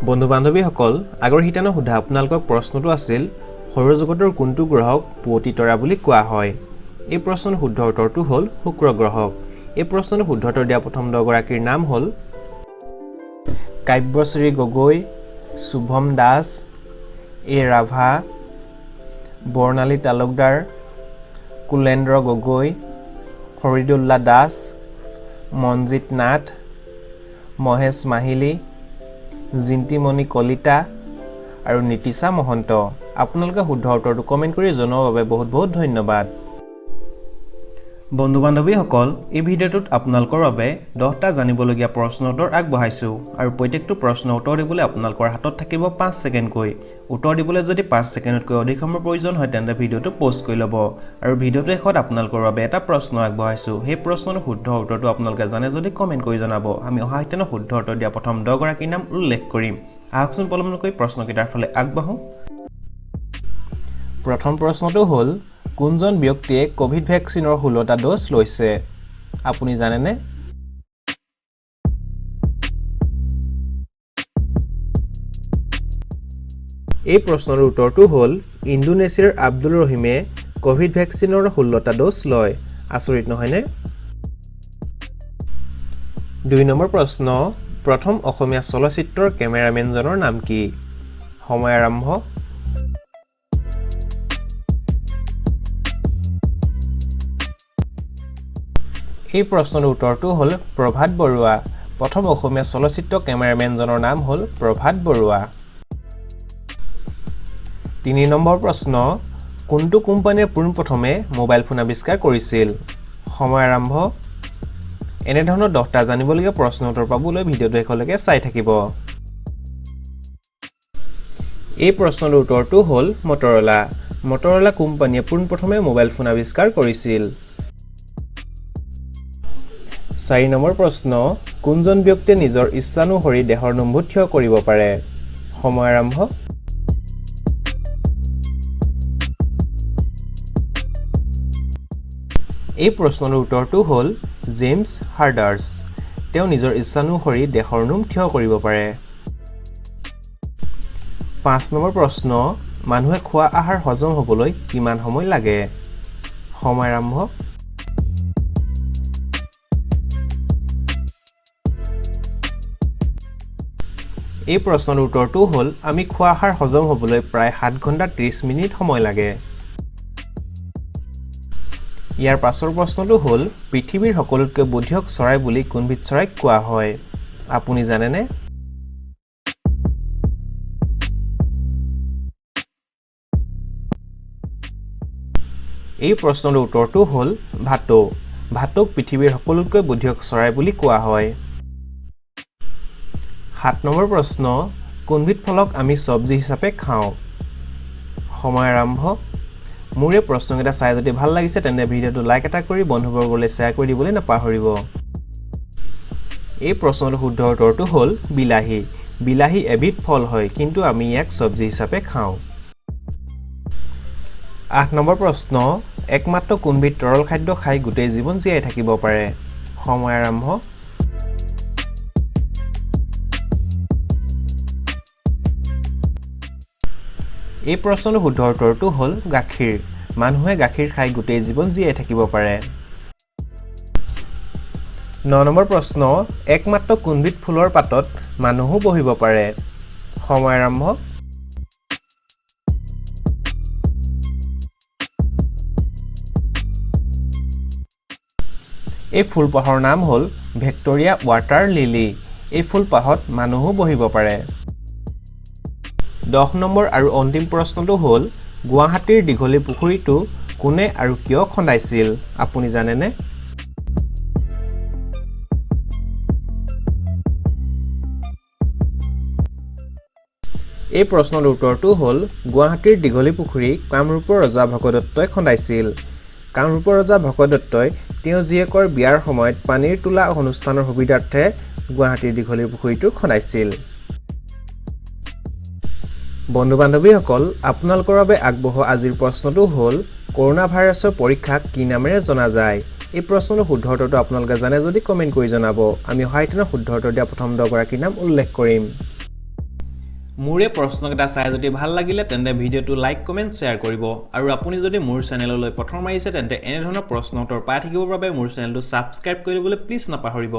বন্ধু বান্ধৱীসকল আগৰ হিতানত সোধা আপোনালোকৰ প্ৰশ্নটো আছিল সৌৰজগতৰ কোনটো গ্ৰহক পুৱতি তৰা বুলি কোৱা হয় এই প্ৰশ্নৰ শুদ্ধ উত্তৰটো হ'ল শুক্ৰ গ্ৰহক এই প্ৰশ্নৰ শুদ্ধ উত্তৰ দিয়া প্ৰথম দহগৰাকীৰ নাম হ'ল কাব্যশ্ৰী গগৈ শুভম দাস এ ৰাভা বৰ্ণালী তালুকদাৰ কুলেন্দ্ৰ গগৈ হৰিদুল্লা দাস মনজিত নাথ মহেশ মাহিলী জিন্তিমণি কলিতা আৰু নীতিশা মহন্ত আপোনালোকে শুদ্ধ উত্তৰটো কমেন্ট কৰি জনোৱাৰ বাবে বহুত বহুত ধন্যবাদ বন্ধু বান্ধৱীসকল এই ভিডিঅ'টোত আপোনালোকৰ বাবে 10টা জানিবলগীয়া প্ৰশ্ন উত্তৰ আগবঢ়াইছো আৰু প্ৰত্যেকটো প্ৰশ্ন উত্তৰ দিবলৈ আপোনালোকৰ হাতত থাকিব 5 ছেকেণ্ডকৈ উত্তৰ দিবলৈ যদি 5 ছেকেণ্ডতকৈ অধিক সময়ৰ প্ৰয়োজন হয় তেন্তে ভিডিঅ'টো পষ্ট কৰি ল'ব আৰু ভিডিঅ'টো শেষত আপোনালোকৰ বাবে এটা প্ৰশ্ন আগবঢ়াইছো সেই প্ৰশ্নৰ শুদ্ধ উত্তৰটো আপোনালোকে জানে যদি কমেন্ট কৰি জনাব আমি অহা হিতেনৰ শুদ্ধ উত্তৰ দিয়া প্ৰথম 10 গৰাকীৰ নাম উল্লেখ কৰিম আহকচোন পলম নকৰি প্ৰশ্নকেইটাৰ ফালে আগবাঢ়ো প্ৰথম প্ৰশ্নটো হ'ল কোনজন ব্যক্তিয়ে কোভিড ভ্যাকচিনৰ 16টা ড'জ লৈছে আপুনি জানেনে এই প্ৰশ্নৰ উত্তৰটো হ'ল ইণ্ডোনেছিয়াৰ আব্দুল ৰহিমে কোভিড ভ্যাকচিনৰ 16টা ড'জ লয় আচৰিত নহয়নে 2 নম্বৰ প্ৰশ্ন প্ৰথম অসমীয়া চলচ্চিত্ৰৰ কেমেৰামেনজনৰ নাম কি সময় আৰম্ভ এই প্ৰশ্নৰ উত্তৰটো হ'ল প্ৰভাত বৰুৱা প্ৰথম অসমীয়া চলচ্চিত্ৰ কেমেৰামেনজনৰ নাম হ'ল প্ৰভাত বৰুৱা 3 নম্বৰ প্ৰশ্ন কোনটো কোম্পানীয়ে পোনপ্ৰথমে মোবাইল ফোন আৱিষ্কাৰ কৰিছিল সময় আৰম্ভ এনে ধৰণৰ 10টা জানিবলগীয়া প্ৰশ্ন উত্তৰ পাবলৈ ভিডিঅ'টো শেষলৈকে চাই থাকিব এই প্ৰশ্নৰ উত্তৰটো হ'ল মটৰলা কোম্পানীয়ে পোনপ্ৰথমে মোবাইল ফোন আৱিষ্কাৰ কৰিছিল 4 নম্বৰ প্ৰশ্ন কোনজন ব্যক্তিয়ে নিজৰ ইচ্ছানুসৰি দেহৰ নম্বুত থিয় কৰিব পাৰে সময় আৰম্ভ এই প্ৰশ্নৰ উত্তৰটো হ'ল জেমছ হাৰ্ডাৰ্ছ তেওঁ নিজৰ ইচ্ছানুসৰি দেহৰ নোম থিয় কৰিব পাৰে 5 নম্বৰ প্ৰশ্ন মানুহে খোৱা আহাৰ হজম হ'বলৈ কিমান সময় লাগে সময় আৰম্ভ এই প্ৰশ্নৰ উত্তৰটো হ'ল আমি খোৱা আহাৰ হজম হ'বলৈ প্ৰায় 7 ঘণ্টা 30 মিনিট সময় লাগে ইয়াৰ পাছৰ প্ৰশ্নটো হ'ল পৃথিৱীৰ সকলোতকৈ বুদ্ধিয়ক চৰাই বুলি কোনবিধ চৰাইক কোৱা হয় আপুনি জানেনে এই প্ৰশ্নৰ উত্তৰটো হ'ল ভাটৌক পৃথিৱীৰ সকলোতকৈ বুদ্ধিয়ক চৰাই বুলি কোৱা হয় 7 নম্বৰ প্ৰশ্ন কোনবিধ ফলক আমি চব্জি হিচাপে খাওঁ সময় আৰম্ভ মোৰ এই প্ৰশ্নকেইটা চাই যদি ভাল লাগিছে তেন্তে ভিডিঅ'টো লাইক এটা কৰি বন্ধুবৰ্গলৈ শ্বেয়াৰ কৰি দিবলৈ নাপাহৰিব এই প্ৰশ্নৰ শুদ্ধ উত্তৰটো হ'ল বিলাহী এবিধ ফল হয় কিন্তু আমি ইয়াক চব্জি হিচাপে খাওঁ 8 নম্বৰ প্ৰশ্ন একমাত্ৰ কোনবিধ তৰল খাদ্য খাই গোটেই জীৱন জীয়াই থাকিব পাৰে সময় আৰম্ভ এই প্ৰশ্নৰ শুদ্ধ উত্তৰটো হ'ল গাখীৰ মানুহে গাখীৰ খাই গোটেই জীৱন জীয়াই থাকিব পাৰে 9 নম্বৰ প্ৰশ্ন একমাত্ৰ কোনবিধ ফুলৰ পাতত মানুহো বহিব পাৰে সময় আৰম্ভ এই ফুলপাহৰ নাম হ'ল ভিক্টোৰিয়া ৱাটাৰ লিলি এই ফুলপাহত মানুহো বহিব পাৰে 10 নম্বৰ আৰু অন্তিম প্ৰশ্নটো হ'ল গুৱাহাটীৰ দীঘলী পুখুৰীটো কোনে আৰু কিয় খন্দাইছিল আপুনি জানেনে এই প্ৰশ্নৰ উত্তৰটো হ'ল গুৱাহাটীৰ দীঘলী পুখুৰী কামৰূপৰ ৰজা ভগদত্তই খন্দাইছিল কামৰূপৰ ৰজা ভগদত্তই তেওঁ জীয়েকৰ বিয়াৰ সময়ত পানীৰ তোলা অনুষ্ঠানৰ সুবিধাৰ্থে গুৱাহাটীৰ দীঘলী পুখুৰীটো খন্দাইছিল বন্ধু বান্ধৱীসকল আপোনালোকৰ বাবে আগবঢ়োৱা আজিৰ প্ৰশ্নটো হ'ল কৰোনা ভাইৰাছৰ পৰীক্ষাক কি নামেৰে জনা যায় এই প্ৰশ্নৰ শুদ্ধ উত্তৰটো আপোনালোকে জানে যদি কমেন্ট কৰি জনাব আমি অহা দিনৰ শুদ্ধ উত্তৰ দিয়া প্ৰথম 10 গৰাকীৰ নাম উল্লেখ কৰিম মোৰে প্ৰশ্নকেইটা চাই যদি ভাল লাগিলে তেন্তে ভিডিঅ'টো লাইক কমেণ্ট শ্বেয়াৰ কৰিব আৰু আপুনি যদি মোৰ চেনেললৈ প্ৰথম আহিছে তেন্তে এনে ধৰণৰ প্ৰশ্ন উত্তৰ পাই থাকিবৰ বাবে মোৰ চেনেলটো ছাবস্ক্ৰাইব কৰিবলৈ প্লিজ নাপাহৰিব